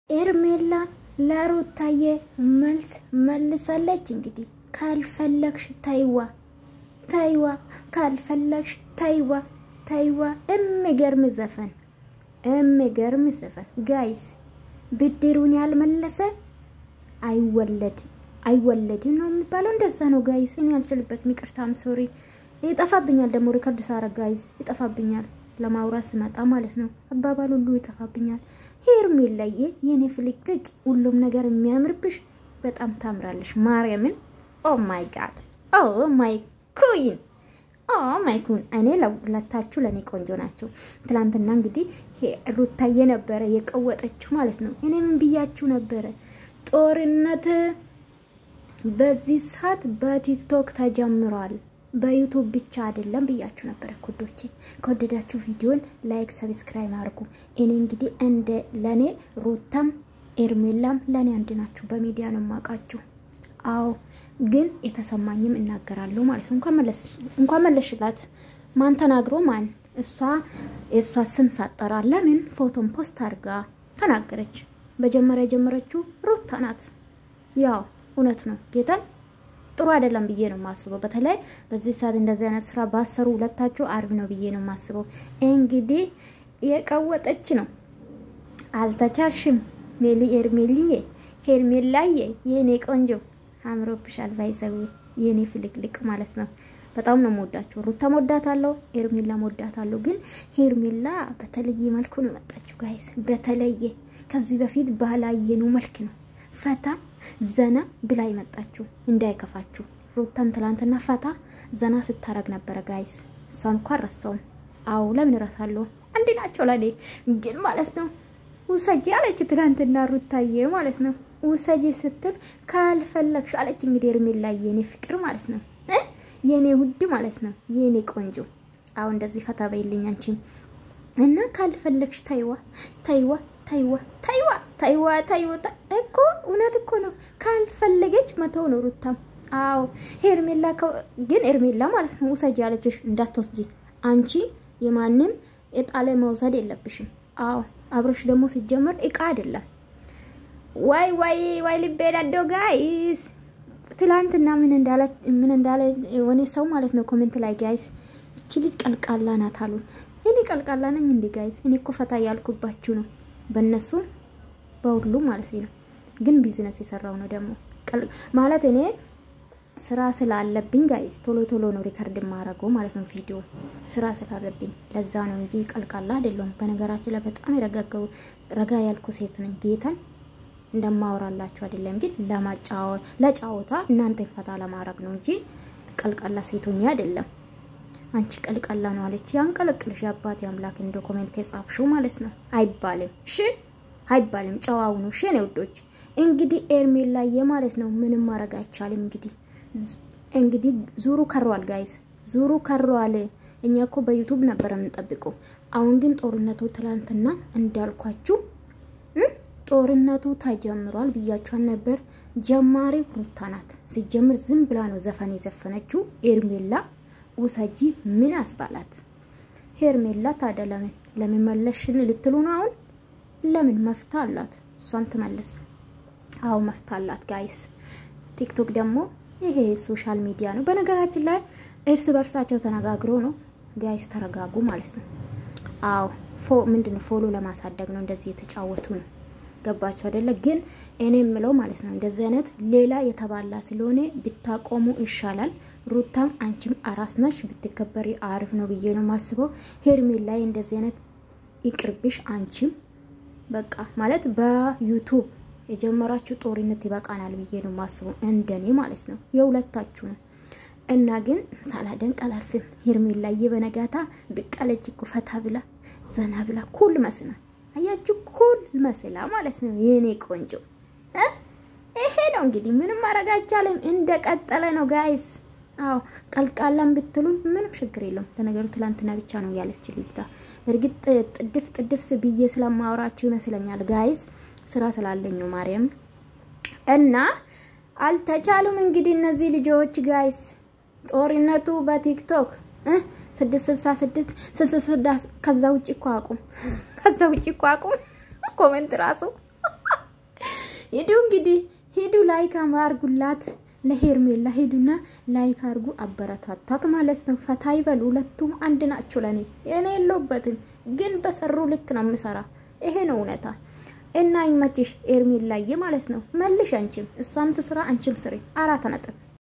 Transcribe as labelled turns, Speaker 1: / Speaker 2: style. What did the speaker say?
Speaker 1: ኤርሜላ ለሩታዬ መልስ መልሳለች። እንግዲህ ካልፈለግሽ ታይዋ ካልፈለግሽ ታይዋ እምገርም ዘፈን ጋይስ ብድሩን ያልመለሰ አይወለድም ነው የሚባለው። እንደዛ ነው ጋይስ። እኔ አልችልበትም፣ ይቅርታም ሶሪ። ይጠፋብኛል ደግሞ ሪከርድ ሳረ ጋይስ ይጠፋብኛል። ለማውራት ስመጣ ማለት ነው አባባል ሁሉ ይጠፋብኛል። ሄርሜላዬ የኔ ፍልቅቅ ሁሉም ነገር የሚያምርብሽ በጣም ታምራለሽ። ማርያምን ኦ ማይ ጋድ ኦ ማይ ኩዊን እኔ ለሁለታችሁ ለኔ ቆንጆ ናቸው። ትላንትና እንግዲህ ሩታዬ ነበረ የቀወጠችው ማለት ነው። እኔ ምን ብያችሁ ነበረ? ጦርነት በዚህ ሰዓት በቲክቶክ ተጀምሯል፣ በዩቲዩብ ብቻ አይደለም ብያችሁ ነበር ኩዶቼ። ከወደዳችሁ ቪዲዮን ላይክ ሰብስክራይብ አድርጉ። እኔ እንግዲህ እንደ ለኔ ሩታም ኤርሜላም ለኔ አንድ ናችሁ። በሚዲያ ነው ማቃችሁ። አዎ ግን የተሰማኝም እናገራለሁ ማለት ነው። እንኳን መለሽላት። ማን ተናግሮ ማን እሷ ስም ሳጠራ ለምን ፎቶን ፖስት አድርጋ ተናገረች? በጀመሪያ ጀመረችው ሩታ ናት። ያው እውነት ነው ጌታን ጥሩ አይደለም ብዬ ነው ማስበው። በተለይ በዚህ ሰዓት እንደዚህ አይነት ስራ ባሰሩ ሁለታቸው አርብ ነው ብዬ ነው ማስበው። እንግዲህ የቀወጠች ነው። አልተቻልሽም ሄርሜላዬ የኔ ቆንጆ አምሮብሻል። ባይዘው የኔ ፍልቅልቅ ማለት ነው። በጣም ነው የምወዳቸው። ሩታ ወዳታለሁ፣ ኤርሜላ ወዳታለሁ። ግን ሄርሜላ በተለየ መልኩ ነው መጣችው ጋይስ። በተለየ ከዚህ በፊት ባላየነው መልክ ነው ፈታ ዘና ብላ ይመጣችሁ። እንዳይከፋችሁ ሩታም ትላንትና ፈታ ዘና ስታረግ ነበር ጋይስ። እሷን እንኳን ረሳው። አው ለምን ረሳለሁ? አንድ ናቸው ለኔ ግን ማለት ነው። ውሰጂ አለች ትላንትና ሩታዬ ማለት ነው። ውሰጂ ስትል ካልፈለግሽ አለች። እንግዲህ ኤርሜላ የኔ ፍቅር ማለት ነው፣ የኔ ውድ ማለት ነው፣ የኔ ቆንጆ። አው እንደዚህ ፈታ በይልኝ አንቺም እና ካልፈለግሽ ታይዋ እኮ እውነት እኮ ነው። ካልፈለገች መተው ነው ሩታም። አው ሄርሜላ ግን ኤርሜላ ማለት ነው ውሰጂ አለችሽ። እንዳትወስጂ አንቺ የማንም እጣለ መውሰድ የለብሽም። አው አብረሽ ደግሞ ሲጀመር እቃ አይደለም። ዋይ ልቤላዶ ጋይስ። ትላንትና ምን እንዳለ ወኔ ሰው ማለት ነው ኮሜንት ላይ ጋይስ እቺ ልጅ ቀልቃላ ናት አሉ። እኔ ቀልቃላ ነኝ እንዴ ጋይስ? እኔ እኮ ፈታ ያልኩባችሁ ነው በእነሱ በሁሉ ማለት ነው። ግን ቢዝነስ የሰራው ነው ደግሞ ማለት እኔ ስራ ስላለብኝ ጋይስ ቶሎ ነው ሪከርድ ማረገው ማለት ነው። ቪዲዮ ስራ ስላለብኝ ለዛ ነው እንጂ ቀልቃላ አይደለም። በነገራችን ላይ በጣም ረጋ ያልኩ ሴት ነኝ። ጌታን እንደማወራላችሁ አይደለም፣ ግን ለጫወታ እናንተ ፈታ ለማረግ ነው እንጂ ቀልቃላ ሴቶኛ አይደለም። አንቺ ቀልቃላ ነው አለች። ያን ቀልቅልሽ አባቴ አምላክ እንደ ኮሜንት የጻፍሽው ማለት ነው አይባልም። እሺ አይባልም። ጫዋው ነው። እሺ ነው ውዶች። እንግዲህ ኤርሜላዬ ማለት ነው ምንም ማረግ አይቻልም። እንግዲህ ዙሩ ከሯል ጋይስ፣ ዙሩ ከሯል። እኛ እኮ በዩቲዩብ ነበር የምንጠብቀው። አሁን ግን ጦርነቱ ትላንትና እንዳልኳችሁ ጦርነቱ ተጀምሯል ብያችሁ ነበር። ጀማሪ ሩታ ናት። ሲጀምር ዝም ብላ ነው ዘፈን የዘፈነችው ኤርሜላ። ውሰጂ ምን አስባላት? ሄርሜላ ታዲያ ለምን መለሽን ልትሉ ነው? አሁን ለምን መፍታላት? እሷም ትመልስ። አው መፍታላት ጋይስ። ቲክቶክ ደግሞ ይሄ ሶሻል ሚዲያ ነው። በነገራችን ላይ እርስ በርሳቸው ተነጋግረው ነው ጋይስ። ተረጋጉ ማለት ነው። አው ምንድነው ፎሎ ለማሳደግ ነው እንደዚህ የተጫወቱ ነው። ገባችሁ አይደለ? ግን እኔ የምለው ማለት ነው እንደዚህ አይነት ሌላ የተባላ ስለሆነ ብታቆሙ ይሻላል። ሩታም አንቺም አራስ ነሽ፣ ብትከበሪ አሪፍ ነው ብዬ ነው ማስበው። ሄርሜላ እንደዚህ አይነት ይቅርብሽ። አንቺም በቃ ማለት በዩቲዩብ የጀመራችሁ ጦርነት ይበቃናል ብዬ ነው ማስበው፣ እንደኔ ማለት ነው። የሁለታችሁ ነው እና ግን ሳላደንቅ አላልፍም። ሄርሜላዬ በነጋታ ብቃለች እኮ ፈታ ብላ ዘና ብላ ኩል መስና አያችሁ፣ ኩል መስላ ማለት ነው የኔ ቆንጆ። ይሄ ነው እንግዲህ ምንም ማረግ አይቻልም። እንደቀጠለ ነው ጋይስ። አው ቀልቃላም ብትሉን ምንም ችግር የለም። ለነገሩ ትላንትና ብቻ ነው ያለች ልጅታ። በርግጥ ጥድፍ ብዬ ስለማወራችሁ ይመስለኛል ጋይስ፣ ስራ ስላለኝ ነው ማርያም። እና አልተቻሉም እንግዲህ እነዚህ ልጆች ጋይስ። ጦርነቱ በቲክቶክ 666 ከዛ ውጪ እኮ አቁም ኮሜንት ራሱ ሄዱ እንግዲህ ሄዱ ላይክ አርጉላት ለሄርሜላ ሄዱና ላይክ አርጉ አበረታታት ማለት ነው ፈታ ይበሉ ሁለቱም አንድ ናቸው ለኔ እኔ የለውበትም ግን በሰሩ ልክ ነው ምሰራ ይሄ ነው እውነታ እና ይመችሽ ሄርሜላዬ ማለት ነው መልሽ አንቺም እሷም ትስራ አንቺም ስሪ 4 ነጥብ